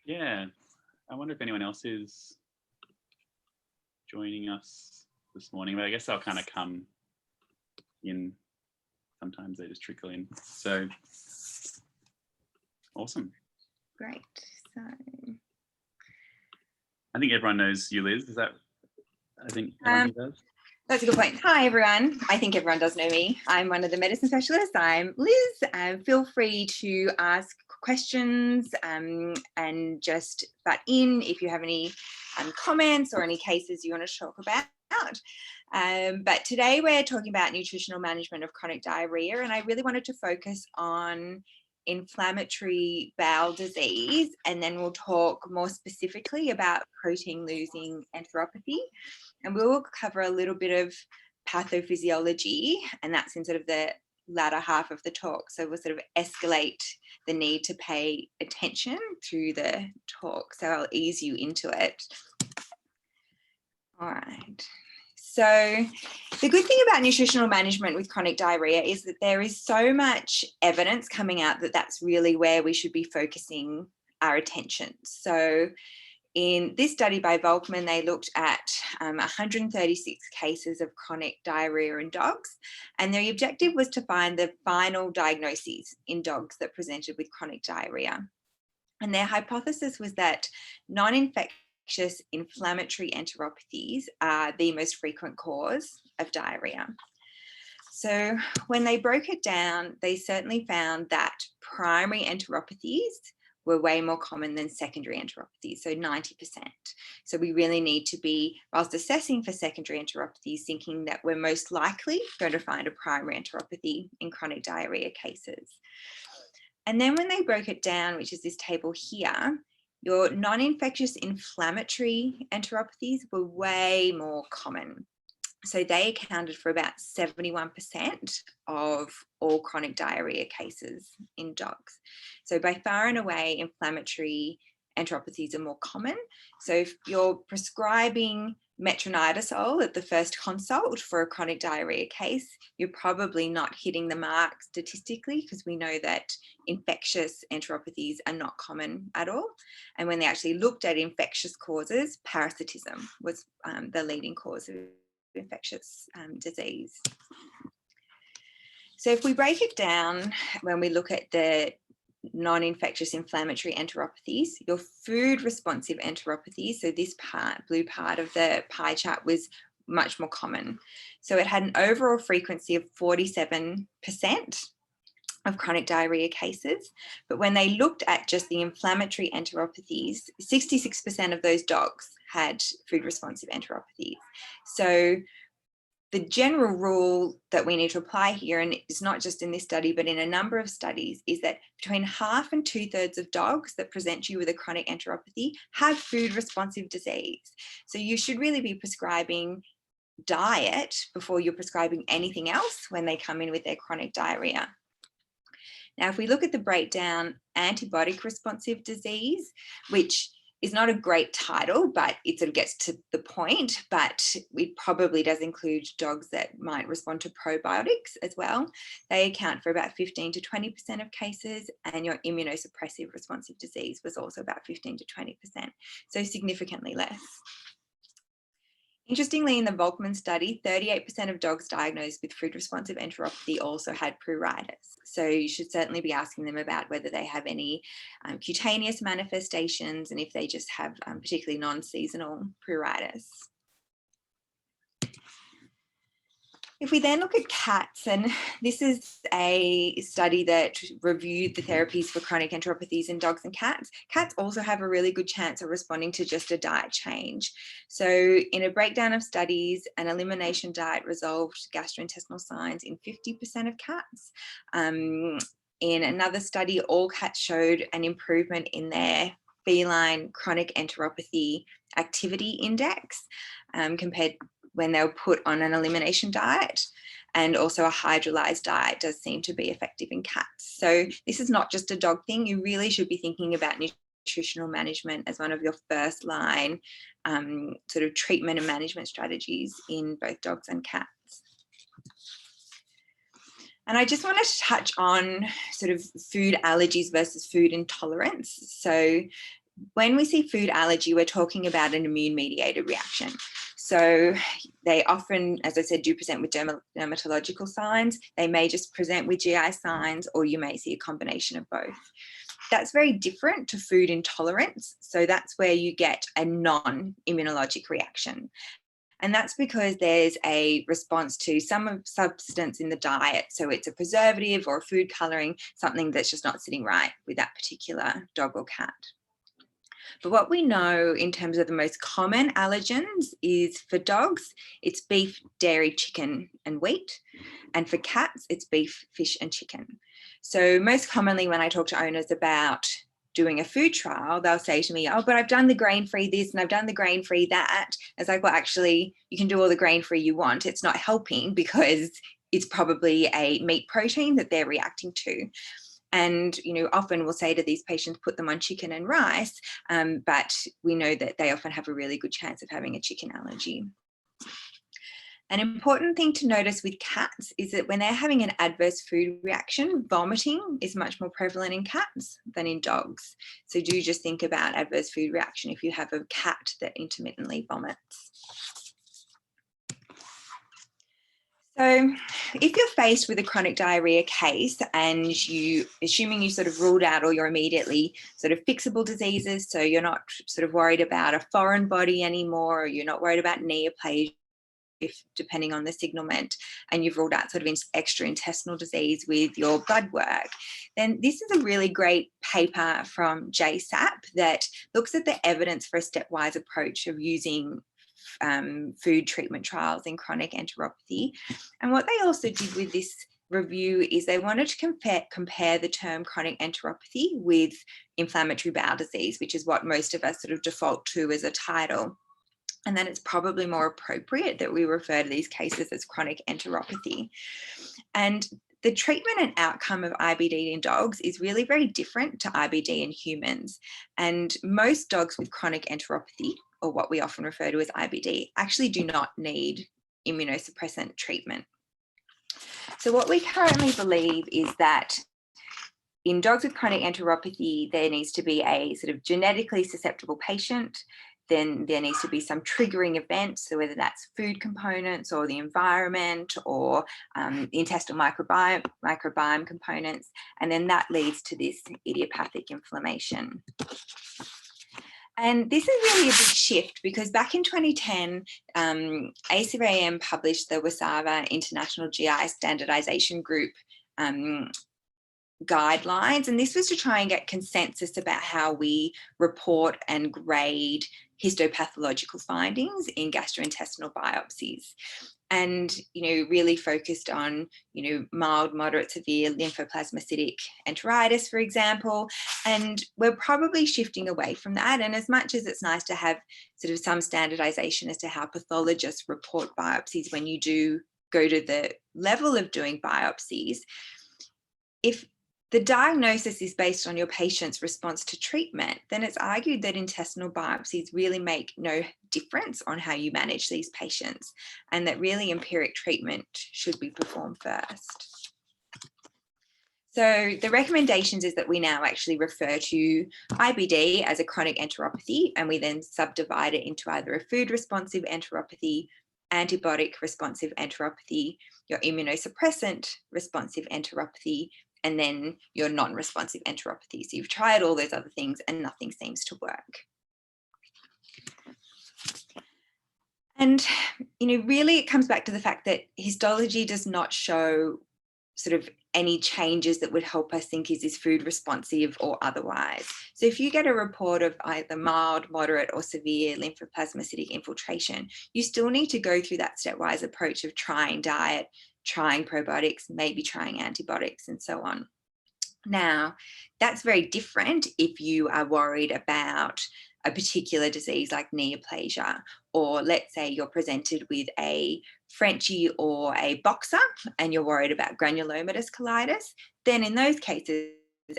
Yeah, I wonder if anyone else is joining us this morning, but I guess they'll kind of come in. Sometimes they just trickle in. So awesome. Great. So I think everyone knows you, Liz. Is that? I think everyone here does. That's a good point. Hi, everyone. I think everyone does know me. I'm one of the medicine specialists. I'm Liz. Feel free to ask questions and just butt in if you have any comments or any cases you want to talk about. But today we're talking about nutritional management of chronic diarrhea, and I really wanted to focus on inflammatory bowel disease, and then we'll talk more specifically about protein losing enteropathy, and we will cover a little bit of pathophysiology, and that's in sort of the latter half of the talk. So we'll sort of escalate the need to pay attention through the talk, so I'll ease you into it. All right. So the good thing about nutritional management with chronic diarrhea is that there is so much evidence coming out that that's really where we should be focusing our attention. So in this study by Volkmann, they looked at 136 cases of chronic diarrhea in dogs, and their objective was to find the final diagnoses in dogs that presented with chronic diarrhea. And their hypothesis was that non-infectious inflammatory enteropathies are the most frequent cause of diarrhea. So when they broke it down, they certainly found that primary enteropathies were way more common than secondary enteropathies, so 90%. So we really need to be, whilst assessing for secondary enteropathies, thinking that we're most likely going to find a primary enteropathy in chronic diarrhea cases. And then when they broke it down, which is this table here, your non-infectious inflammatory enteropathies were way more common. So they accounted for about 71% of all chronic diarrhea cases in dogs. So by far and away, inflammatory enteropathies are more common. So if you're prescribing metronidazole at the first consult for a chronic diarrhea case, you're probably not hitting the mark statistically, because we know that infectious enteropathies are not common at all. And when they actually looked at infectious causes, parasitism was the leading cause of infectious disease. So if we break it down, when we look at the non-infectious inflammatory enteropathies, your food responsive enteropathies, so this part, blue part of the pie chart, was much more common. So it had an overall frequency of 47% of chronic diarrhea cases, but when they looked at just the inflammatory enteropathies, 66% of those dogs had food responsive enteropathies. So the general rule that we need to apply here, and it's not just in this study, but in a number of studies, is that between half and 2/3 of dogs that present you with a chronic enteropathy have food responsive disease. So you should really be prescribing diet before you're prescribing anything else when they come in with their chronic diarrhea. Now, if we look at the breakdown, antibiotic responsive disease, which is not a great title, but it sort of gets to the point, but it probably does include dogs that might respond to probiotics as well. They account for about 15 to 20% of cases, and your immunosuppressive responsive disease was also about 15 to 20%, so significantly less. Interestingly, in the Volkmann study, 38% of dogs diagnosed with food responsive enteropathy also had pruritus. So you should certainly be asking them about whether they have any cutaneous manifestations, and if they just have particularly non-seasonal pruritus. If we then look at cats, and this is a study that reviewed the therapies for chronic enteropathies in dogs and cats, cats also have a really good chance of responding to just a diet change. So in a breakdown of studies, an elimination diet resolved gastrointestinal signs in 50% of cats. In another study, all cats showed an improvement in their feline chronic enteropathy activity index compared when they were put on an elimination diet, and also a hydrolyzed diet does seem to be effective in cats. So this is not just a dog thing. You really should be thinking about nutritional management as one of your first line sort of treatment and management strategies in both dogs and cats. And I just wanted to touch on sort of food allergies versus food intolerance. So when we see food allergy, we're talking about an immune-mediated reaction. So they often, as I said, do present with dermatological signs. They may just present with GI signs, or you may see a combination of both. That's very different to food intolerance. So that's where you get a non-immunologic reaction. And that's because there's a response to some substance in the diet. So it's a preservative or a food coloring, something that's just not sitting right with that particular dog or cat. But what we know in terms of the most common allergens is for dogs, it's beef, dairy, chicken, and wheat. And for cats, it's beef, fish, and chicken. So most commonly when I talk to owners about doing a food trial, they'll say to me, oh, but I've done the grain-free this and I've done the grain-free that. It's like, well, actually, you can do all the grain-free you want. It's not helping because it's probably a meat protein that they're reacting to. And, you know, often we'll say to these patients, put them on chicken and rice, but we know that they often have a really good chance of having a chicken allergy. An important thing to notice with cats is that when they're having an adverse food reaction, vomiting is much more prevalent in cats than in dogs. So do just think about adverse food reaction if you have a cat that intermittently vomits. So if you're faced with a chronic diarrhea case and assuming you sort of ruled out all your immediately sort of fixable diseases, so you're not sort of worried about a foreign body anymore, or you're not worried about neoplasia, depending on the signalment, and you've ruled out sort of extra intestinal disease with your blood work, then this is a really great paper from JSAP that looks at the evidence for a stepwise approach of using food treatment trials in chronic enteropathy. And what they also did with this review is they wanted to compare the term chronic enteropathy with inflammatory bowel disease, which is what most of us sort of default to as a title. And then it's probably more appropriate that we refer to these cases as chronic enteropathy. And the treatment and outcome of IBD in dogs is really very different to IBD in humans. And most dogs with chronic enteropathy, or what we often refer to as IBD, actually do not need immunosuppressant treatment. So what we currently believe is that in dogs with chronic enteropathy, there needs to be a sort of genetically susceptible patient. Then there needs to be some triggering events, so whether that's food components or the environment or the intestinal microbiome components, and then that leads to this idiopathic inflammation. And this is really a big shift because back in 2010, ACVAM published the WSAVA International GI Standardization Group guidelines, and this was to try and get consensus about how we report and grade histopathological findings in gastrointestinal biopsies, and really focused on mild, moderate, severe lymphoplasmacytic enteritis, for example. And we're probably shifting away from that, and as much as it's nice to have sort of some standardization as to how pathologists report biopsies when you do go to the level of doing biopsies, if the diagnosis is based on your patient's response to treatment, then it's argued that intestinal biopsies really make no difference on how you manage these patients, and that really empiric treatment should be performed first. So the recommendations is that we now actually refer to IBD as a chronic enteropathy, and we then subdivide it into either a food responsive enteropathy, antibiotic responsive enteropathy, your immunosuppressant responsive enteropathy, and then your non-responsive enteropathy. So you've tried all those other things and nothing seems to work. And, really it comes back to the fact that histology does not show sort of any changes that would help us think, is this food responsive or otherwise? So if you get a report of either mild, moderate, or severe lymphoplasmacytic infiltration, you still need to go through that stepwise approach of trying diet, trying probiotics, maybe trying antibiotics, and so on. Now, that's very different if you are worried about a particular disease like neoplasia, or let's say you're presented with a Frenchie or a boxer and you're worried about granulomatous colitis. Then in those cases,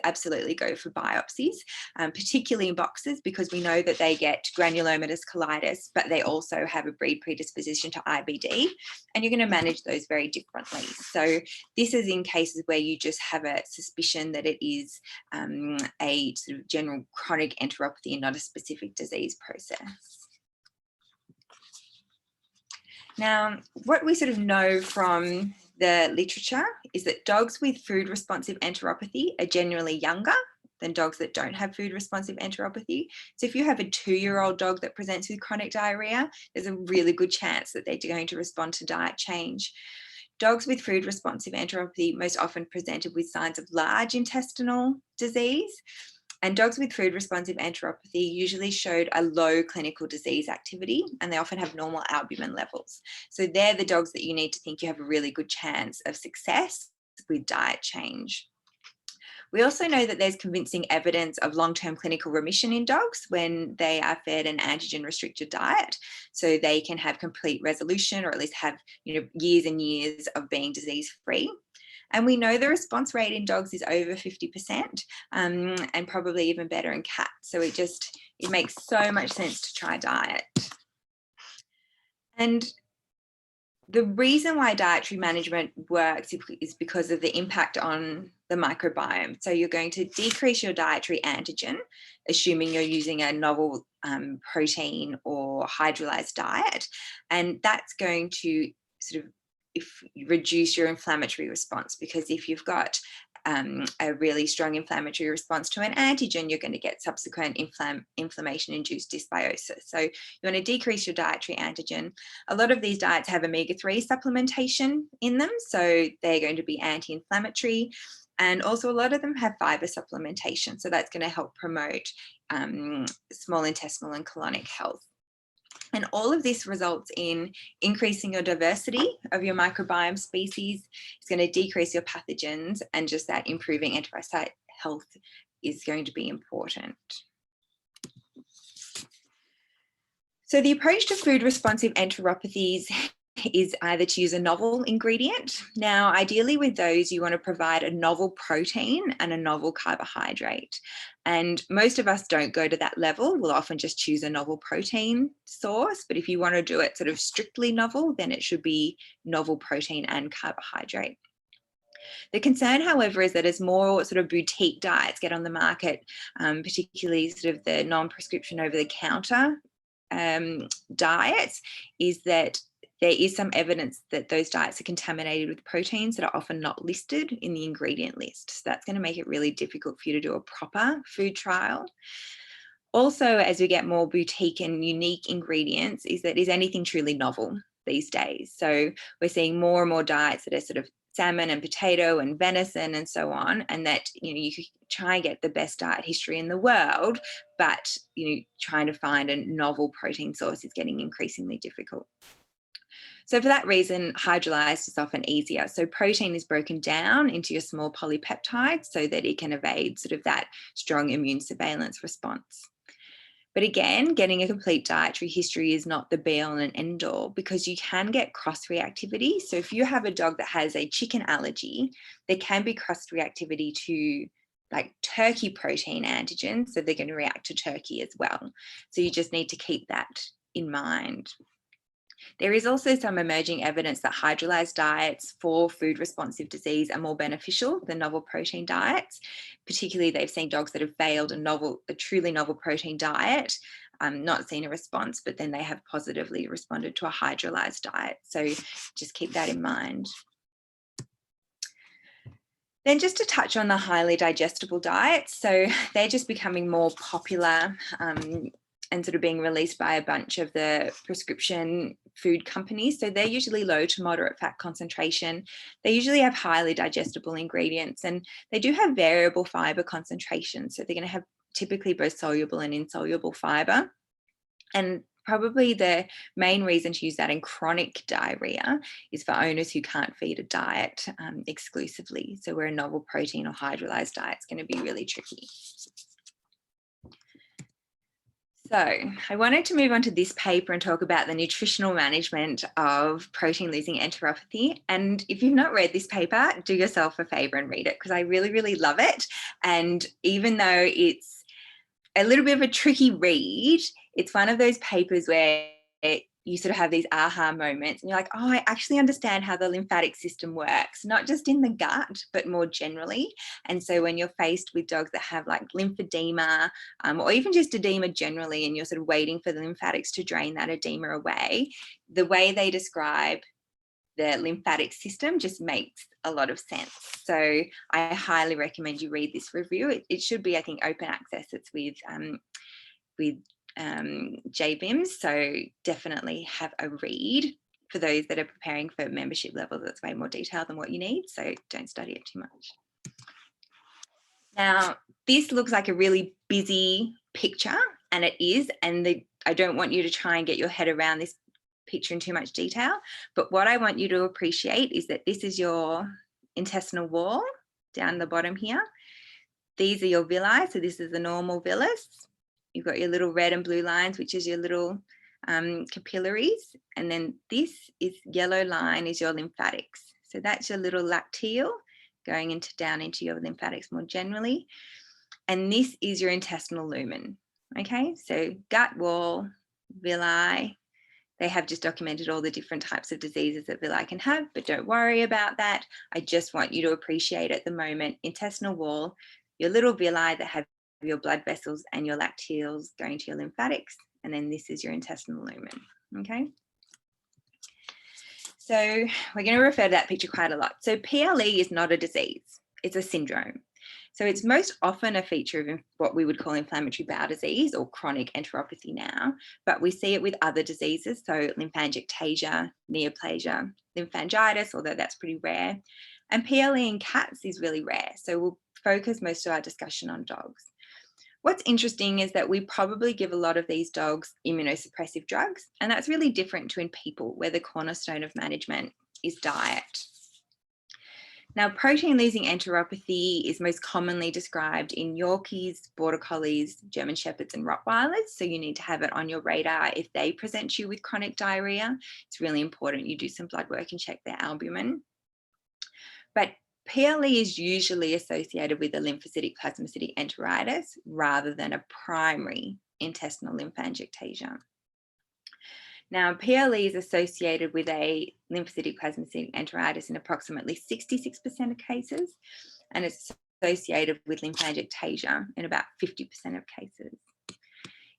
absolutely go for biopsies, particularly in boxers, because we know that they get granulomatous colitis, but they also have a breed predisposition to IBD, and you're going to manage those very differently. So this is in cases where you just have a suspicion that it is a sort of general chronic enteropathy and not a specific disease process. Now, what we sort of know from the literature is that dogs with food responsive enteropathy are generally younger than dogs that don't have food responsive enteropathy. So if you have a 2-year-old dog that presents with chronic diarrhea, there's a really good chance that they're going to respond to diet change. Dogs with food responsive enteropathy most often presented with signs of large intestinal disease. And dogs with food responsive enteropathy usually showed a low clinical disease activity, and they often have normal albumin levels. So they're the dogs that you need to think you have a really good chance of success with diet change. We also know that there's convincing evidence of long-term clinical remission in dogs when they are fed an antigen-restricted diet, so they can have complete resolution, or at least have, years and years of being disease-free. And we know the response rate in dogs is over 50%, and probably even better in cats. So it makes so much sense to try diet. And the reason why dietary management works is because of the impact on the microbiome. So you're going to decrease your dietary antigen, assuming you're using a novel protein or hydrolyzed diet, and that's going to sort of reduce your inflammatory response, because if you've got a really strong inflammatory response to an antigen, you're going to get subsequent inflammation-induced dysbiosis. So you want to decrease your dietary antigen. A lot of these diets have omega-3 supplementation in them, so they're going to be anti-inflammatory. And also a lot of them have fiber supplementation, so that's going to help promote small intestinal and colonic health. And all of this results in increasing your diversity of your microbiome species. It's going to decrease your pathogens, and just that improving enterocyte health is going to be important. So the approach to food responsive enteropathies is either to use a novel ingredient. Now, ideally with those, you want to provide a novel protein and a novel carbohydrate. And most of us don't go to that level. We'll often just choose a novel protein source. But if you want to do it sort of strictly novel, then it should be novel protein and carbohydrate. The concern, however, is that as more sort of boutique diets get on the market, particularly sort of the non-prescription over-the-counter diets, is that there is some evidence that those diets are contaminated with proteins that are often not listed in the ingredient list. So that's going to make it really difficult for you to do a proper food trial. Also, as we get more boutique and unique ingredients, is anything truly novel these days? So we're seeing more and more diets that are sort of salmon and potato and venison and so on, and that you could try and get the best diet history in the world, but trying to find a novel protein source is getting increasingly difficult. So for that reason, hydrolyzed is often easier. So protein is broken down into your small polypeptides so that it can evade sort of that strong immune surveillance response. But again, getting a complete dietary history is not the be all and end all, because you can get cross-reactivity. So if you have a dog that has a chicken allergy, there can be cross-reactivity to like turkey protein antigens, so they're going to react to turkey as well. So you just need to keep that in mind. There is also some emerging evidence that hydrolyzed diets for food responsive disease are more beneficial than novel protein diets. Particularly, they've seen dogs that have failed a truly novel protein diet, not seen a response, but then they have positively responded to a hydrolyzed diet. So just keep that in mind. Then just to touch on the highly digestible diets. So they're just becoming more popular and sort of being released by a bunch of the prescription food companies. So they're usually low to moderate fat concentration. They usually have highly digestible ingredients, and they do have variable fiber concentration. So they're going to have typically both soluble and insoluble fiber. And probably the main reason to use that in chronic diarrhea is for owners who can't feed a diet exclusively. So where a novel protein or hydrolyzed diet is going to be really tricky. So So I wanted to move on to this paper and talk about the nutritional management of protein-losing enteropathy. And if you've not read this paper, do yourself a favor and read it, because I really, really love it. And even though it's a little bit of a tricky read, it's one of those papers where you sort of have these aha moments and you're like, oh, I actually understand how the lymphatic system works, not just in the gut, but more generally. And so when you're faced with dogs that have like lymphedema, or even just edema generally, and you're sort of waiting for the lymphatics to drain that edema away, the way they describe the lymphatic system just makes a lot of sense. So I highly recommend you read this review. It should be, I think, open access. It's with JBIMS, so definitely have a read. For those that are preparing for membership levels, that's way more detail than what you need, so don't study it too much. Now, this looks like a really busy picture, and it is, and I don't want you to try and get your head around this picture in too much detail, but what I want you to appreciate is that this is your intestinal wall down the bottom here. These are your villi, so this is the normal villus. You've got your little red and blue lines, which is your little capillaries. And then this yellow line is your lymphatics. So that's your little lacteal going down into your lymphatics more generally. And this is your intestinal lumen. Okay, so gut wall, villi. They have just documented all the different types of diseases that villi can have, but don't worry about that. I just want you to appreciate at the moment, intestinal wall, your little villi that have your blood vessels and your lacteals going to your lymphatics, and then this is your intestinal lumen. Okay, so we're going to refer to that picture quite a lot. So PLE is not a disease, it's a syndrome. So it's most often a feature of what we would call inflammatory bowel disease or chronic enteropathy now, but we see it with other diseases, so lymphangiectasia, neoplasia, lymphangitis, although that's pretty rare. And PLE in cats is really rare, so we'll focus most of our discussion on dogs. What's interesting is that we probably give a lot of these dogs immunosuppressive drugs, and that's really different to in people, where the cornerstone of management is diet. Now, protein-losing enteropathy is most commonly described in Yorkies, Border Collies, German Shepherds and Rottweilers, so you need to have it on your radar if they present you with chronic diarrhea. It's really important you do some blood work and check their albumin. But PLE is usually associated with a lymphocytic plasmacytic enteritis rather than a primary intestinal lymphangiectasia. Now, PLE is associated with a lymphocytic plasmacytic enteritis in approximately 66% of cases, and it's associated with lymphangiectasia in about 50% of cases.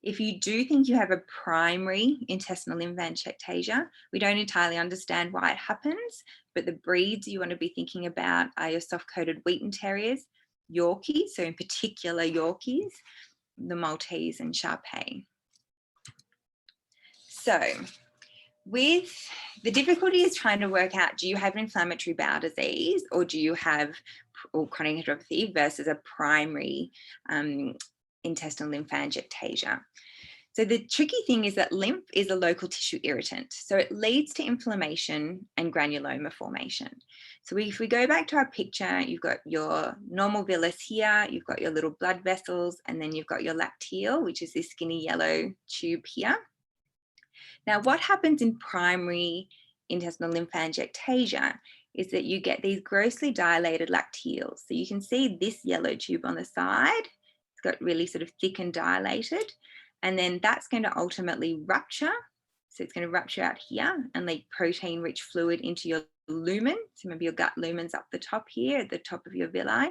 If you do think you have a primary intestinal lymphangiectasia, we don't entirely understand why it happens, but the breeds you want to be thinking about are your soft-coated Wheaten Terriers, Yorkies, so in particular Yorkies, the Maltese and Shar-Pei. So with the difficulty is trying to work out, do you have an inflammatory bowel disease or do you have chronic enteropathy versus a primary intestinal lymphangiectasia? So the tricky thing is that lymph is a local tissue irritant. So it leads to inflammation and granuloma formation. So if we go back to our picture, you've got your normal villus here, you've got your little blood vessels, and then you've got your lacteal, which is this skinny yellow tube here. Now, what happens in primary intestinal lymphangiectasia is that you get these grossly dilated lacteals. So you can see this yellow tube on the side. It's got really sort of thick and dilated. And then that's going to ultimately rupture. So it's going to rupture out here and leak protein-rich fluid into your lumen. So maybe your gut lumen's up the top here, at the top of your villi.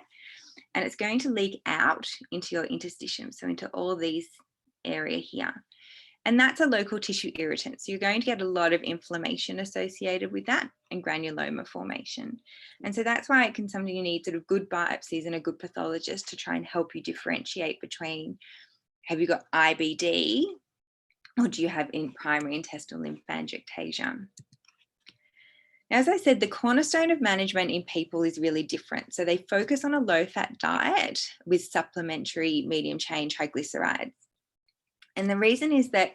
And it's going to leak out into your interstitium, so into all these area here. And that's a local tissue irritant. So you're going to get a lot of inflammation associated with that and granuloma formation. And so that's why it can sometimes you need sort of good biopsies and a good pathologist to try and help you differentiate between, have you got IBD or do you have primary intestinal lymphangiectasia? Now, as I said, the cornerstone of management in people is really different. So they focus on a low-fat diet with supplementary medium-chain triglycerides. And the reason is that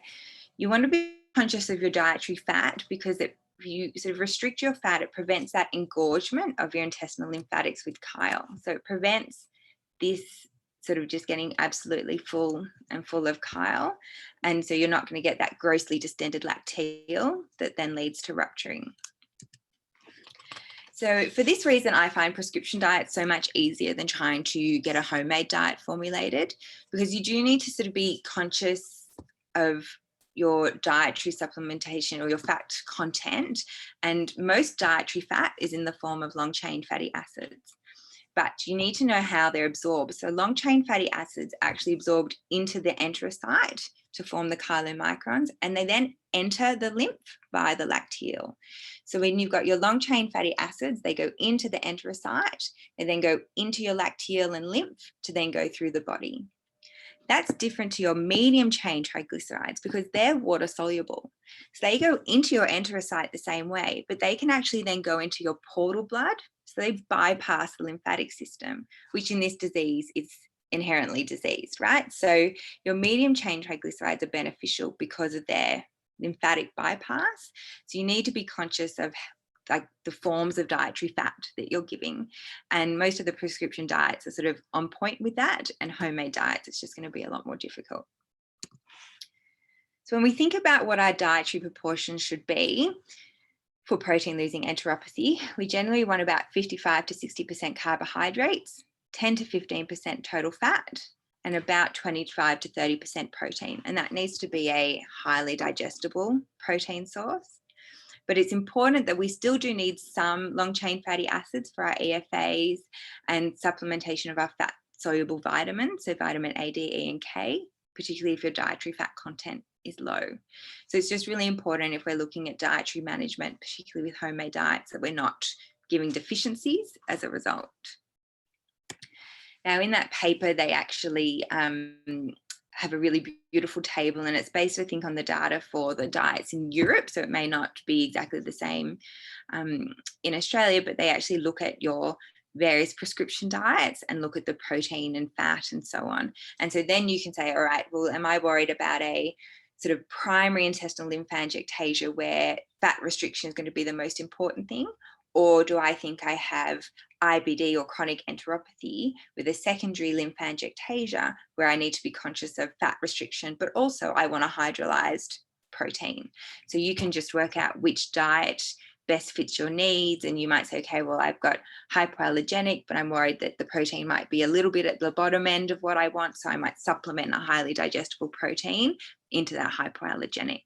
you want to be conscious of your dietary fat because if you sort of restrict your fat, it prevents that engorgement of your intestinal lymphatics with chyle. So it prevents this sort of just getting absolutely full of chyle. And so you're not going to get that grossly distended lacteal that then leads to rupturing. So for this reason, I find prescription diets so much easier than trying to get a homemade diet formulated, because you do need to sort of be conscious of your dietary supplementation or your fat content. And most dietary fat is in the form of long-chain fatty acids. But you need to know how they're absorbed. So long-chain fatty acids are actually absorbed into the enterocyte to form the chylomicrons, and they then enter the lymph via the lacteal. So when you've got your long-chain fatty acids, they go into the enterocyte, they then go into your lacteal and lymph to then go through the body. That's different to your medium-chain triglycerides because they're water soluble. So they go into your enterocyte the same way, but they can actually then go into your portal blood. So they bypass the lymphatic system, which in this disease is inherently diseased, right? So your medium-chain triglycerides are beneficial because of their lymphatic bypass. So you need to be conscious of like the forms of dietary fat that you're giving. And most of the prescription diets are sort of on point with that, and homemade diets, it's just going to be a lot more difficult. So when we think about what our dietary proportions should be for protein losing enteropathy, we generally want about 55 to 60% carbohydrates, 10 to 15% total fat, and about 25 to 30% protein. And that needs to be a highly digestible protein source. But it's important that we still do need some long-chain fatty acids for our EFAs and supplementation of our fat-soluble vitamins, so vitamin A, D, E, and K, particularly if your dietary fat content is low. So it's just really important if we're looking at dietary management, particularly with homemade diets, that we're not giving deficiencies as a result. Now, in that paper, they actually have a really beautiful table, and it's based, I think, on the data for the diets in Europe. So it may not be exactly the same in Australia, but they actually look at your various prescription diets and look at the protein and fat and so on. And so then you can say, all right, well, am I worried about a sort of primary intestinal lymphangiectasia where fat restriction is going to be the most important thing? Or do I think I have IBD or chronic enteropathy with a secondary lymphangiectasia where I need to be conscious of fat restriction, but also I want a hydrolyzed protein? So you can just work out which diet best fits your needs. And you might say, okay, well, I've got hypoallergenic, but I'm worried that the protein might be a little bit at the bottom end of what I want. So I might supplement a highly digestible protein into that hypoallergenic.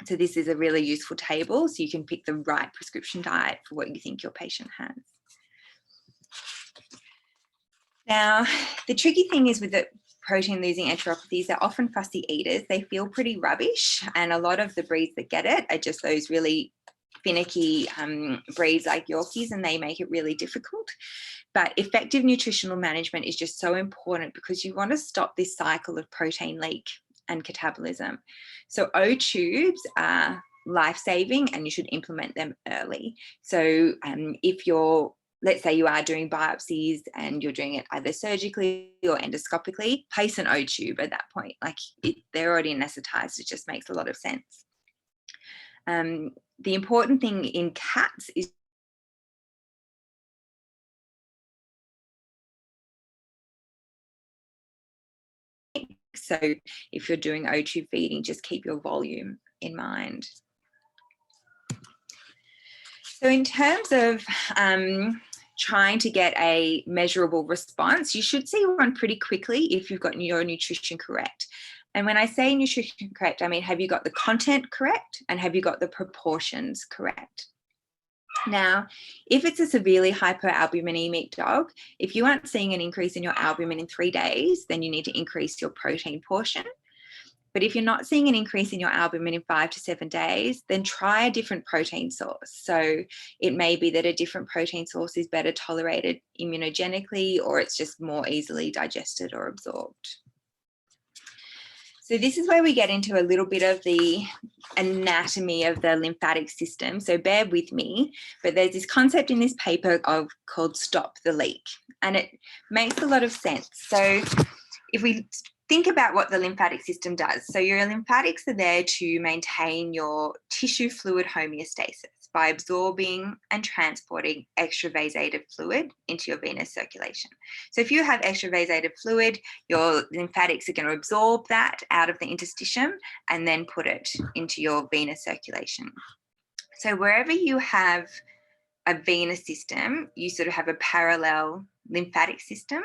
So this is a really useful table, so you can pick the right prescription diet for what you think your patient has. Now, the tricky thing is with the protein-losing enteropathies, they're often fussy eaters. They feel pretty rubbish, and a lot of the breeds that get it are just those really finicky breeds like Yorkies, and they make it really difficult. But effective nutritional management is just so important because you want to stop this cycle of protein leak and catabolism. So O tubes are life-saving and you should implement them early. So if you're, let's say you are doing biopsies and you're doing it either surgically or endoscopically, place an O tube at that point. Like they're already anesthetized, it just makes a lot of sense. The important thing in cats is so if you're doing O tube feeding, just keep your volume in mind. So in terms of trying to get a measurable response, you should see one pretty quickly if you've got your nutrition correct. And when I say nutrition correct, I mean, have you got the content correct and have you got the proportions correct? Now, if it's a severely hypoalbuminemic dog, if you aren't seeing an increase in your albumin in 3 days, then you need to increase your protein portion. But if you're not seeing an increase in your albumin in 5 to 7 days, then try a different protein source. So it may be that a different protein source is better tolerated immunogenically, or it's just more easily digested or absorbed. So this is where we get into a little bit of the anatomy of the lymphatic system. So bear with me, but there's this concept in this paper called stop the leak, and it makes a lot of sense. So if we think about what the lymphatic system does, so your lymphatics are there to maintain your tissue fluid homeostasis by absorbing and transporting extravasative fluid into your venous circulation. So if you have extravasative fluid, your lymphatics are going to absorb that out of the interstitium and then put it into your venous circulation. So wherever you have a venous system, you sort of have a parallel lymphatic system,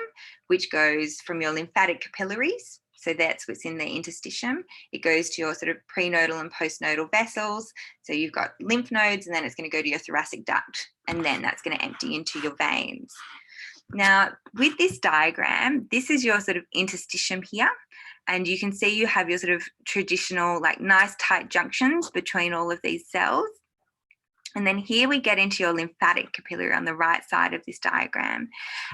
which goes from your lymphatic capillaries. So that's what's in the interstitium. It goes to your sort of prenodal and postnodal vessels. So you've got lymph nodes, and then it's going to go to your thoracic duct, and then that's going to empty into your veins. Now, with this diagram, this is your sort of interstitium here. And you can see you have your sort of traditional, like nice tight junctions between all of these cells. And then here we get into your lymphatic capillary on the right side of this diagram.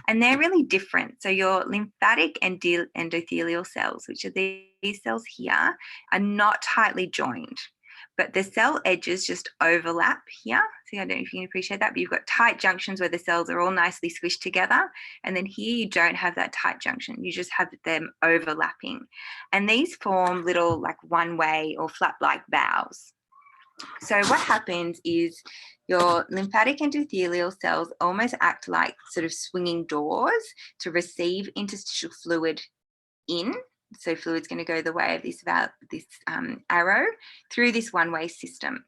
And they're really different. So your lymphatic and endothelial cells, which are these cells here, are not tightly joined, but the cell edges just overlap here. See, I don't know if you can appreciate that, but you've got tight junctions where the cells are all nicely squished together. And then here you don't have that tight junction. You just have them overlapping. And these form little like one-way or flap-like valves. So what happens is your lymphatic endothelial cells almost act like sort of swinging doors to receive interstitial fluid in. So fluid's going to go the way of this arrow through this one-way system.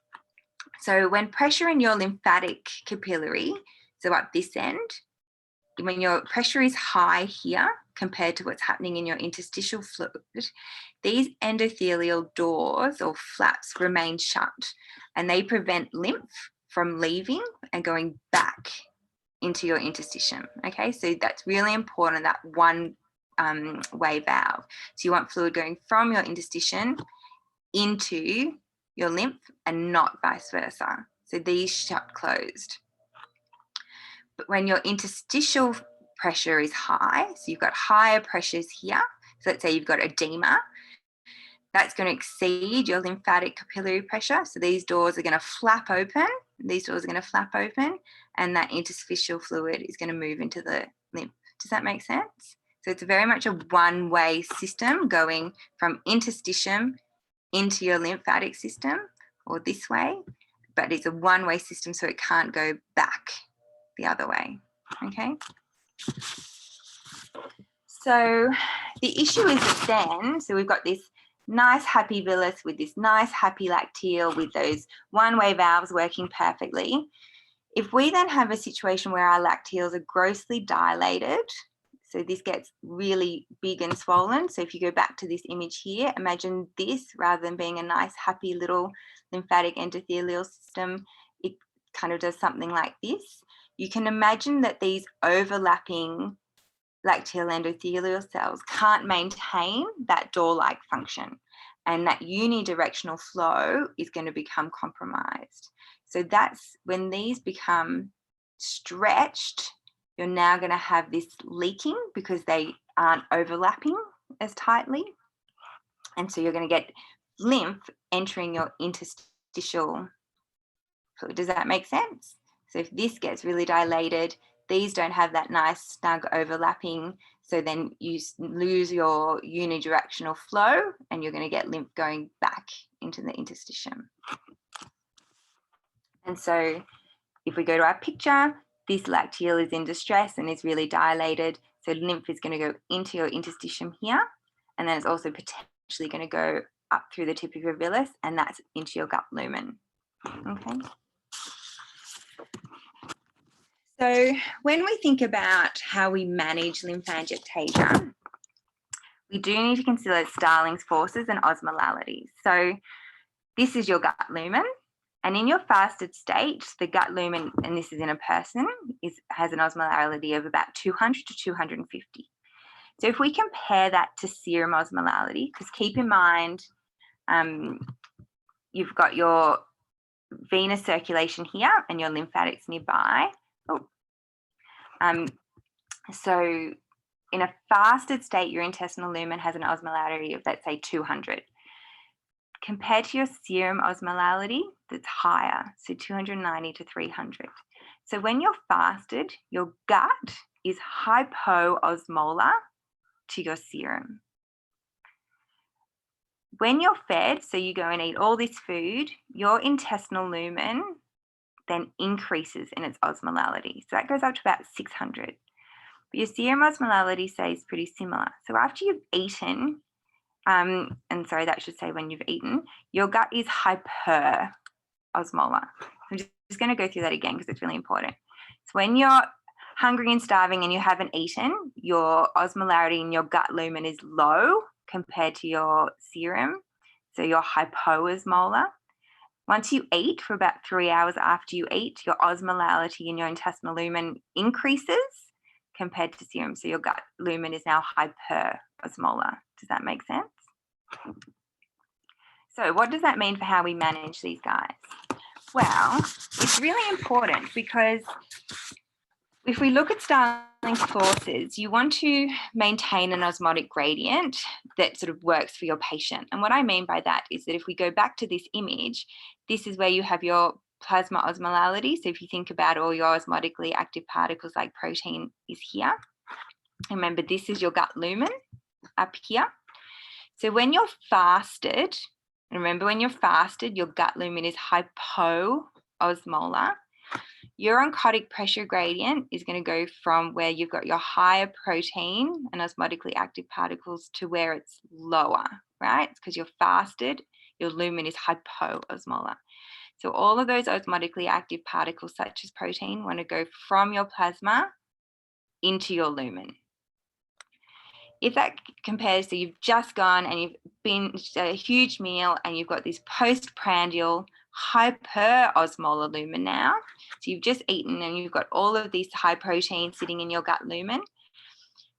So when pressure in your lymphatic capillary, so up this end, when your pressure is high here compared to what's happening in your interstitial fluid, these endothelial doors or flaps remain shut, and they prevent lymph from leaving and going back into your interstitium. Okay, so that's really important, that one way valve. So you want fluid going from your interstitium into your lymph and not vice versa. So these shut closed. But when your interstitial pressure is high, so you've got higher pressures here, so let's say you've got edema, that's going to exceed your lymphatic capillary pressure. So these doors are going to flap open, and that interstitial fluid is going to move into the lymph. Does that make sense? So it's very much a one-way system going from interstitium into your lymphatic system, or this way, but it's a one-way system, so it can't go back the other way. Okay. So the issue is that then, so we've got this nice happy villus with this nice happy lacteal with those one-way valves working perfectly. If we then have a situation where our lacteals are grossly dilated, so this gets really big and swollen. So if you go back to this image here, imagine this rather than being a nice happy little lymphatic endothelial system, it kind of does something like this. You can imagine that these overlapping lacteal endothelial cells can't maintain that door-like function, and that unidirectional flow is going to become compromised. So that's when these become stretched, you're now going to have this leaking because they aren't overlapping as tightly. And so you're going to get lymph entering your interstitial fluid. Does that make sense? So if this gets really dilated, these don't have that nice snug overlapping. So then you lose your unidirectional flow and you're going to get lymph going back into the interstitium. And so if we go to our picture, this lacteal is in distress and is really dilated. So lymph is going to go into your interstitium here. And then it's also potentially going to go up through the tip of your villus, and that's into your gut lumen. Okay. So when we think about how we manage lymphangiectasia, we do need to consider Starling's forces and osmolalities. So this is your gut lumen, and in your fasted state, the gut lumen, and this is in a person, has an osmolality of about 200 to 250. So if we compare that to serum osmolality, because keep in mind, you've got your venous circulation here and your lymphatics nearby. So in a fasted state, your intestinal lumen has an osmolality of, let's say, 200. Compared to your serum osmolality, that's higher, so 290 to 300. So when you're fasted, your gut is hypoosmolar to your serum. When you're fed, so you go and eat all this food, your intestinal lumen, then increases in its osmolality. So that goes up to about 600. But your serum osmolality stays pretty similar. So after you've eaten, and sorry, that should say when you've eaten, your gut is hyperosmolar. I'm just going to go through that again because it's really important. So when you're hungry and starving and you haven't eaten, your osmolarity in your gut lumen is low compared to your serum. So you're hypoosmolar. Once you eat, for about 3 hours after you eat, your osmolality in your intestinal lumen increases compared to serum. So your gut lumen is now hyperosmolar. Does that make sense? So what does that mean for how we manage these guys? Well, it's really important because if we look at Starling's forces, you want to maintain an osmotic gradient that sort of works for your patient. And what I mean by that is that if we go back to this image, this is where you have your plasma osmolality. So if you think about all your osmotically active particles like protein is here. Remember, this is your gut lumen up here. So when you're fasted, remember when you're fasted, your gut lumen is hypoosmolar. Your oncotic pressure gradient is going to go from where you've got your higher protein and osmotically active particles to where it's lower, right? It's because you're fasted, your lumen is hypoosmolar. So all of those osmotically active particles, such as protein, want to go from your plasma into your lumen. If that compares to you've just gone and you've binged a huge meal and you've got this postprandial hyperosmolar lumen now, so you've just eaten and you've got all of this high protein sitting in your gut lumen,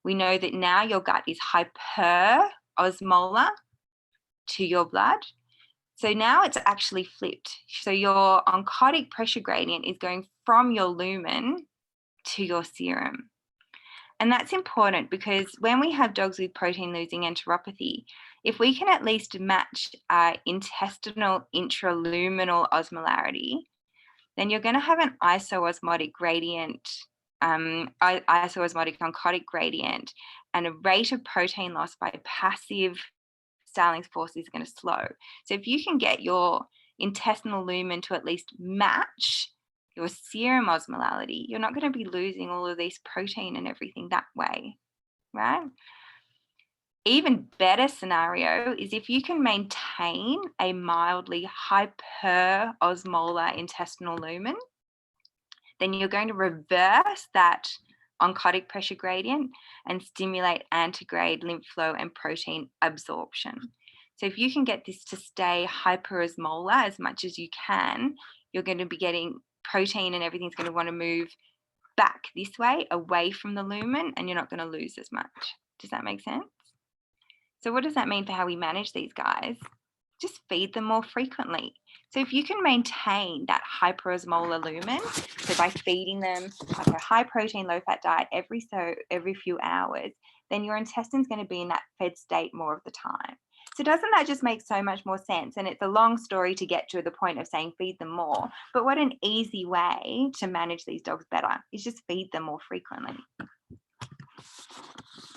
we know that now your gut is hyperosmolar to your blood. So now it's actually flipped. So your oncotic pressure gradient is going from your lumen to your serum. And that's important because when we have dogs with protein-losing enteropathy, if we can at least match our intestinal intraluminal osmolarity, then you're going to have an isoosmotic gradient, isoosmotic oncotic gradient, and a rate of protein loss by passive Starling's force is going to slow. So if you can get your intestinal lumen to at least match your serum osmolality, you're not going to be losing all of this protein and everything that way, right? Even better scenario is if you can maintain a mildly hyperosmolar intestinal lumen, then you're going to reverse that oncotic pressure gradient and stimulate antegrade lymph flow and protein absorption. So if you can get this to stay hyperosmolar as much as you can, you're going to be getting protein and everything's going to want to move back this way, away from the lumen, and you're not going to lose as much. Does that make sense? So what does that mean for how we manage these guys? Just feed them more frequently. So if you can maintain that hyperosmolar lumen, so by feeding them like a high protein, low fat diet every few hours, then your intestine's going to be in that fed state more of the time. So doesn't that just make so much more sense? And it's a long story to get to the point of saying feed them more, but what an easy way to manage these dogs better is just feed them more frequently.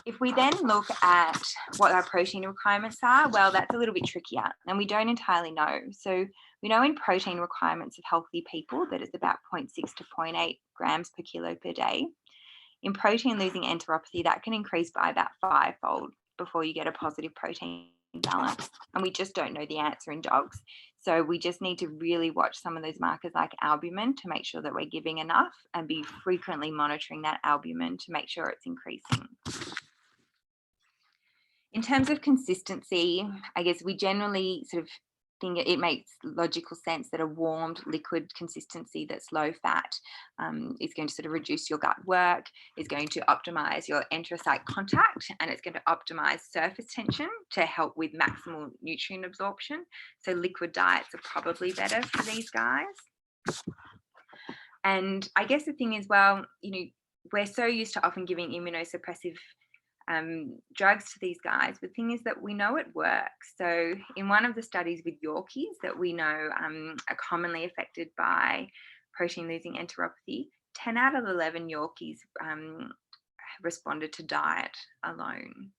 If we then look at what our protein requirements are, well, that's a little bit trickier and we don't entirely know. So we know in protein requirements of healthy people that it's about 0.6 to 0.8 grams per kilo per day. In protein-losing enteropathy, that can increase by about 5-fold before you get a positive protein balance. And we just don't know the answer in dogs. So we just need to really watch some of those markers like albumin to make sure that we're giving enough and be frequently monitoring that albumin to make sure it's increasing. In terms of consistency, I guess we generally sort of think it makes logical sense that a warmed liquid consistency that's low fat is going to sort of reduce your gut work, is going to optimize your enterocyte contact, and it's going to optimize surface tension to help with maximal nutrient absorption. So liquid diets are probably better for these guys. And I guess the thing is, well, you know, we're so used to often giving immunosuppressive drugs to these guys. The thing is that we know it works. So in one of the studies with Yorkies that we know are commonly affected by protein-losing enteropathy, 10 out of 11 Yorkies responded to diet alone.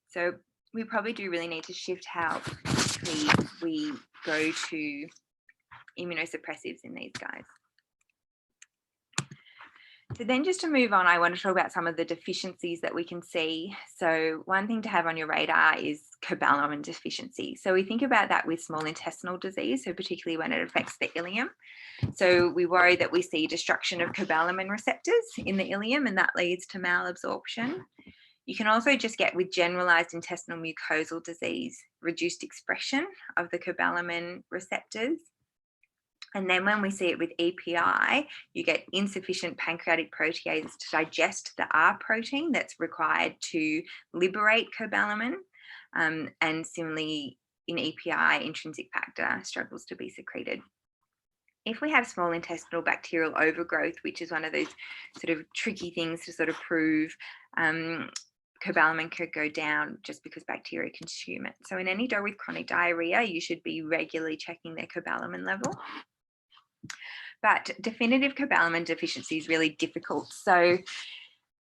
So we probably do really need to shift how quickly we go to immunosuppressives in these guys. So then just to move on, I want to talk about some of the deficiencies that we can see. So one thing to have on your radar is cobalamin deficiency. So we think about that with small intestinal disease, so particularly when it affects the ileum. So we worry that we see destruction of cobalamin receptors in the ileum, and that leads to malabsorption. You can also just get, with generalized intestinal mucosal disease, reduced expression of the cobalamin receptors. And then when we see it with EPI, you get insufficient pancreatic proteases to digest the R protein that's required to liberate cobalamin. And similarly, in EPI, intrinsic factor struggles to be secreted. If we have small intestinal bacterial overgrowth, which is one of those sort of tricky things to sort of prove, cobalamin could go down just because bacteria consume it. So in any dog with chronic diarrhea, you should be regularly checking their cobalamin level. But definitive cobalamin deficiency is really difficult. So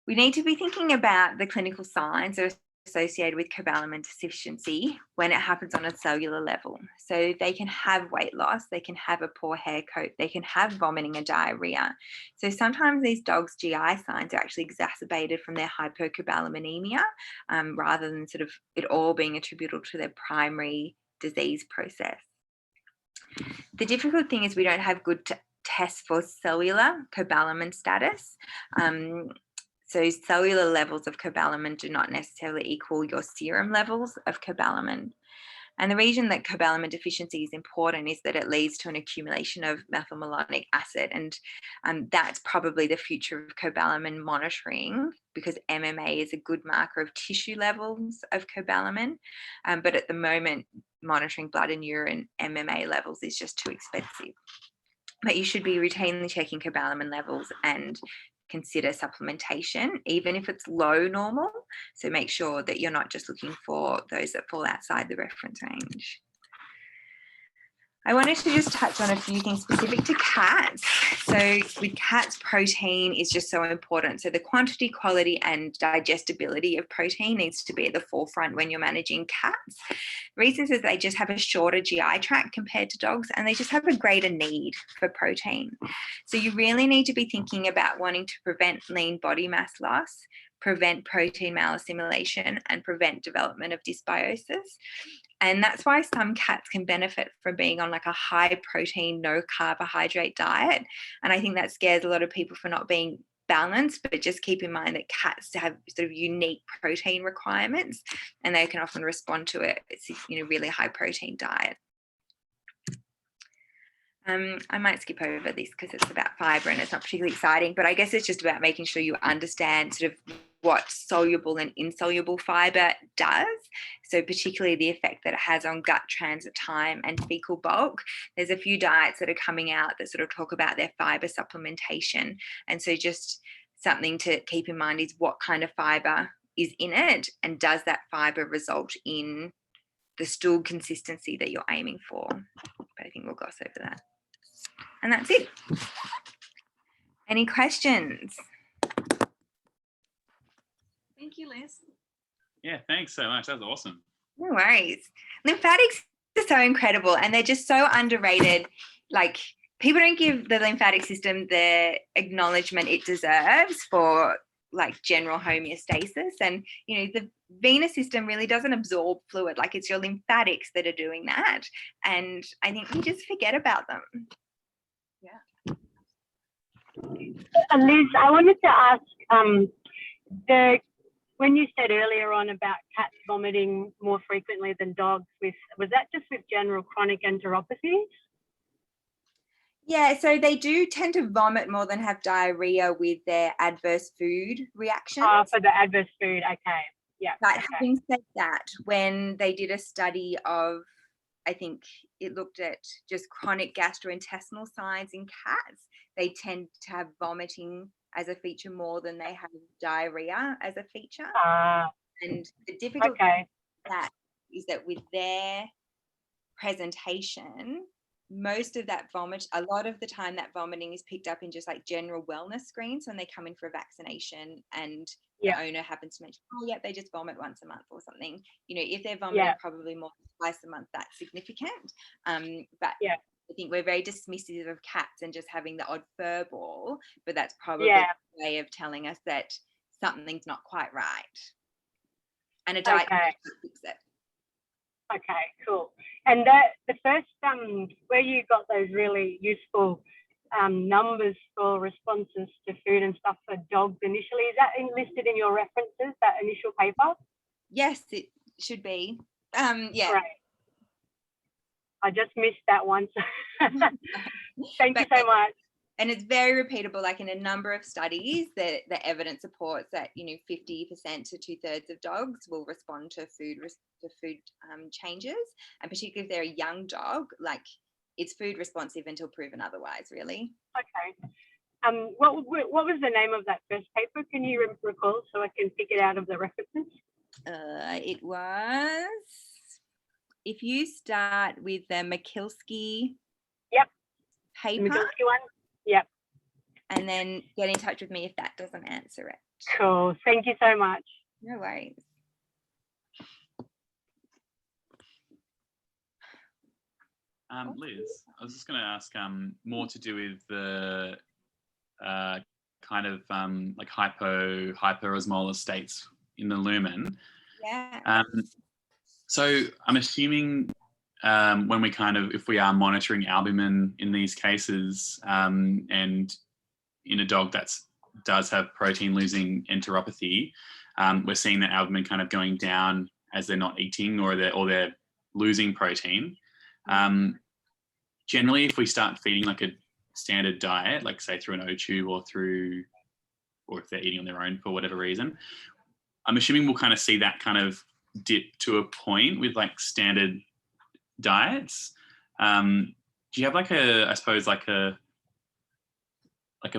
we need to be thinking about the clinical signs that are associated with cobalamin deficiency when it happens on a cellular level. So they can have weight loss, they can have a poor hair coat, they can have vomiting and diarrhea. So sometimes these dogs' GI signs are actually exacerbated from their hypocobalaminnemia, rather than sort of it all being attributable to their primary disease process. The difficult thing is we don't have good tests for cellular cobalamin status. So cellular levels of cobalamin do not necessarily equal your serum levels of cobalamin. And the reason that cobalamin deficiency is important is that it leads to an accumulation of methylmalonic acid. And that's probably the future of cobalamin monitoring, because MMA is a good marker of tissue levels of cobalamin. But at the moment, monitoring blood and urine MMA levels is just too expensive. But you should be routinely checking cobalamin levels and consider supplementation, even if it's low normal. So make sure that you're not just looking for those that fall outside the reference range. I wanted to just touch on a few things specific to cats. So with cats, protein is just so important. So the quantity, quality, and digestibility of protein needs to be at the forefront when you're managing cats. Reasons is they just have a shorter GI tract compared to dogs, and they just have a greater need for protein. So you really need to be thinking about wanting to prevent lean body mass loss, prevent protein malassimilation, and prevent development of dysbiosis. And that's why some cats can benefit from being on like a high protein, no carbohydrate diet. And I think that scares a lot of people for not being balanced, but just keep in mind that cats have sort of unique protein requirements, and they can often respond to it. It's, really high protein diet. I might skip over this because it's about fiber and it's not particularly exciting, but I guess it's just about making sure you understand sort of what soluble and insoluble fiber does. So particularly the effect that it has on gut transit time and fecal bulk. There's a few diets that are coming out that sort of talk about their fiber supplementation. And so just something to keep in mind is what kind of fiber is in it, and does that fiber result in the stool consistency that you're aiming for. But I think we'll gloss over that. And that's it. Any questions? Thank you, Liz. Yeah, thanks so much. That was awesome. No worries. Lymphatics are so incredible, and they're just so underrated. Like, people don't give the lymphatic system the acknowledgement it deserves for like general homeostasis. And the venous system really doesn't absorb fluid. Like, it's your lymphatics that are doing that, and I think we just forget about them. Yeah. Liz, I wanted to ask, when you said earlier on about cats vomiting more frequently than dogs, was that just with general chronic enteropathy? Yeah, so they do tend to vomit more than have diarrhea with their adverse food reactions. For the adverse food, okay. Yeah. But okay. having said that, when they did a study of, I think it looked at just chronic gastrointestinal signs in cats, they tend to have vomiting as a feature more than they have diarrhea as a feature. And the difficulty with that is that with their presentation, most of that vomit, a lot of the time that vomiting is picked up in just like general wellness screens when they come in for a vaccination, and the owner happens to mention, oh yeah, they just vomit once a month or something. If they're vomiting probably more than twice a month, that's significant. But I think we're very dismissive of cats and just having the odd fur ball, but that's probably Yeah. a way of telling us that something's not quite right. And a diet Okay. can fix it. Okay, cool. And the first where you got those really useful numbers for responses to food and stuff for dogs initially, is that listed in your references, that initial paper? Yes, it should be. Yeah. Great. I just missed that one. Thank you so much. And it's very repeatable, like in a number of studies, the evidence supports that, 50% to 2/3 of dogs will respond to food changes. And particularly if they're a young dog, like it's food responsive until proven otherwise, really. Okay. What was the name of that first paper? Can you recall so I can pick it out of the references? It was, if you start with the Mikilski paper. The Mikilski one? Yep. And then get in touch with me if that doesn't answer it. Cool. Thank you so much. No worries. Liz, I was just going to ask more to do with the kind of like hyperosmolar states in the lumen. Yeah. So I'm assuming when we if we are monitoring albumin in these cases, and in a dog that does have protein losing enteropathy, we're seeing that albumin kind of going down as they're not eating or they're losing protein. Generally, if we start feeding like a standard diet, like say through an O-tube or if they're eating on their own for whatever reason, I'm assuming we'll kind of see that kind of dip to a point with like standard diets. Do you have like a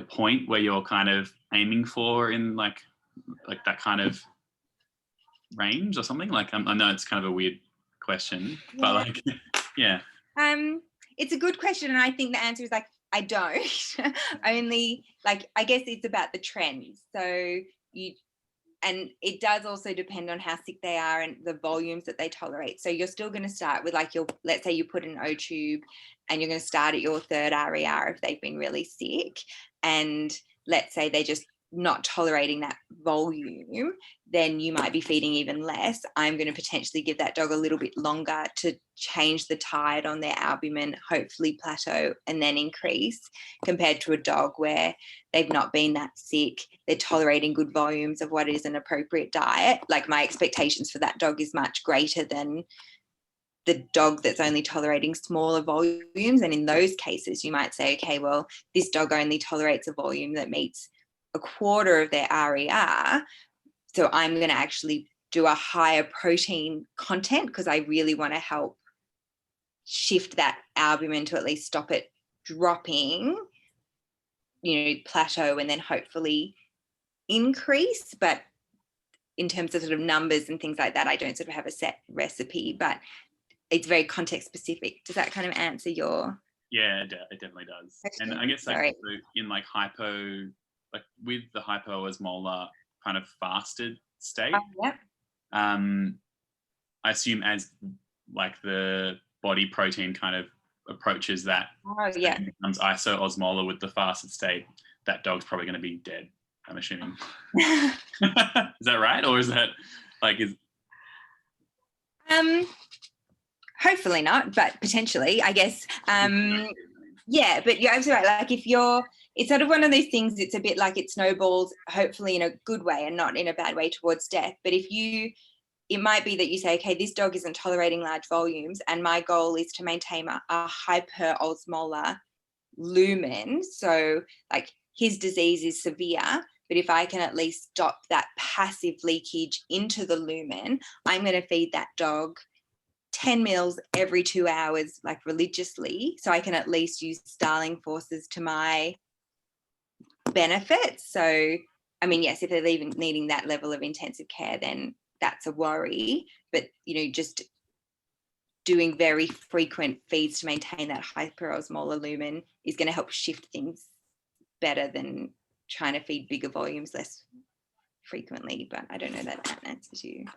point where you're kind of aiming for in like that kind of range or something? Like I know it's kind of a weird question, but like, yeah. It's a good question, and I think the answer is like I don't. Only like I guess it's about the trends. So and it does also depend on how sick they are and the volumes that they tolerate. So you're still going to start with like let's say you put an O-tube and you're going to start at your 3rd RER if they've been really sick, and let's say they're just not tolerating that volume, then you might be feeding even less. I'm going to potentially give that dog a little bit longer to change the tide on their albumin, hopefully plateau and then increase, compared to a dog where they've not been that sick, they're tolerating good volumes of what is an appropriate diet. Like my expectations for that dog is much greater than the dog that's only tolerating smaller volumes. And in those cases, you might say, okay, well, this dog only tolerates a volume that meets a quarter of their RER. So I'm going to actually do a higher protein content because I really want to help shift that albumin to at least stop it dropping, plateau, and then hopefully increase. But in terms of sort of numbers and things like that, I don't sort of have a set recipe, but it's very context specific. Does that kind of answer your? Yeah, it definitely does. And I guess like in like with the hypoosmolar kind of fasted state, I assume as like the body protein kind of approaches that, becomes isoosmolar with the fasted state, that dog's probably going to be dead, I'm assuming. Is that right? Or is that like hopefully not, but potentially, I guess. Yeah, but you're absolutely right. Like it's sort of one of those things, it's a bit like it snowballs, hopefully in a good way and not in a bad way towards death. But it might be that you say, okay, this dog isn't tolerating large volumes and my goal is to maintain a hyperosmolar lumen. So like his disease is severe, but if I can at least stop that passive leakage into the lumen, I'm going to feed that dog 10 meals every 2 hours, like religiously, so I can at least use Starling forces to my benefit. So, I mean, yes, if they're needing that level of intensive care, then that's a worry. But, just doing very frequent feeds to maintain that hyperosmolar lumen is going to help shift things better than trying to feed bigger volumes less frequently. But I don't know that answers you.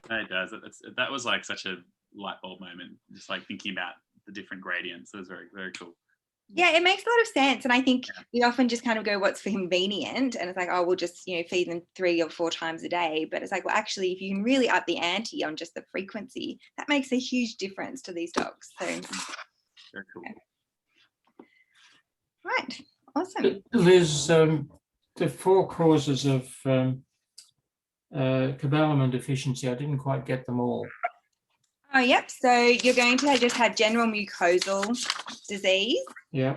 No, it does. That was like such a light bulb moment, just like thinking about the different gradients. So it's very, very cool. Yeah, it makes a lot of sense. And I think we often just kind of go, what's for convenient? And it's like, oh, we'll just, feed them 3 or 4 times a day. But it's like, well, actually, if you can really up the ante on just the frequency, that makes a huge difference to these dogs. So very cool. Yeah. Right. Awesome. Liz, the 4 causes of Cobalamin deficiency, I didn't quite get them all. Oh, yep. So you're going to just have general mucosal disease. Yeah.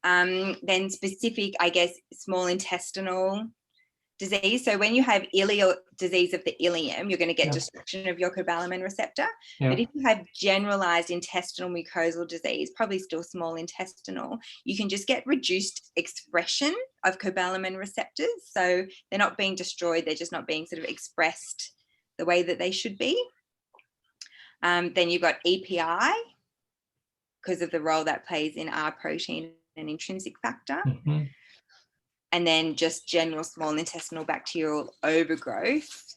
Then specific, I guess, small intestinal disease. So when you have ileal disease of the ileum, you're going to get destruction of your cobalamin receptor. But if you have generalized intestinal mucosal disease, probably still small intestinal, you can just get reduced expression of cobalamin receptors. So they're not being destroyed, they're just not being sort of expressed the way that they should be. Then you've got EPI because of the role that plays in R protein and intrinsic factor. Mm-hmm. And then just general small intestinal bacterial overgrowth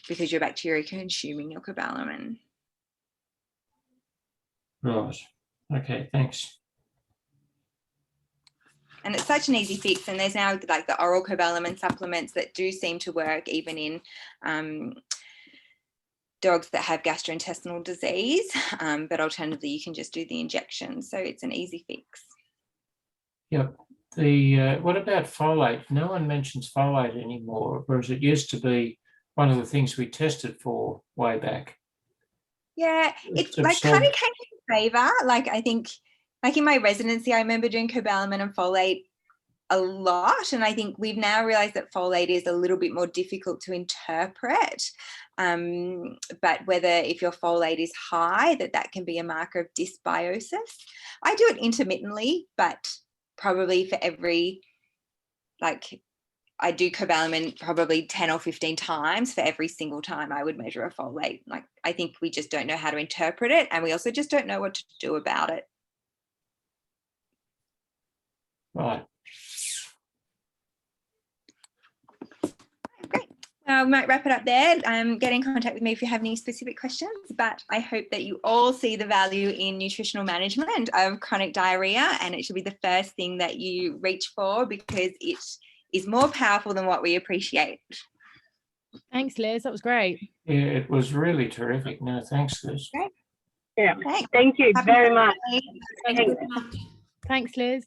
because your bacteria are consuming your cobalamin. Right. Okay, thanks. And it's such an easy fix. And there's now like the oral cobalamin supplements that do seem to work even in dogs that have gastrointestinal disease, but alternatively you can just do the injection. So it's an easy fix. Yep. What about folate? No one mentions folate anymore, whereas it used to be one of the things we tested for way back. Yeah, it's like kind of came in favor. Like I think, like in my residency, I remember doing cobalamin and folate a lot, and I think we've now realized that folate is a little bit more difficult to interpret. But whether if your folate is high, that can be a marker of dysbiosis. I do it intermittently, but probably for every, like I do cobalamin probably 10 or 15 times for every single time I would measure a folate. Like I think we just don't know how to interpret it, and we also just don't know what to do about it. Right. Great. We might wrap it up there. Get in contact with me if you have any specific questions, but I hope that you all see the value in nutritional management of chronic diarrhea, and it should be the first thing that you reach for because it is more powerful than what we appreciate. Thanks, Liz. That was great. Yeah, it was really terrific. No, thanks, Liz. Great. Yeah. Thanks. Thank you very much. Thanks, Liz.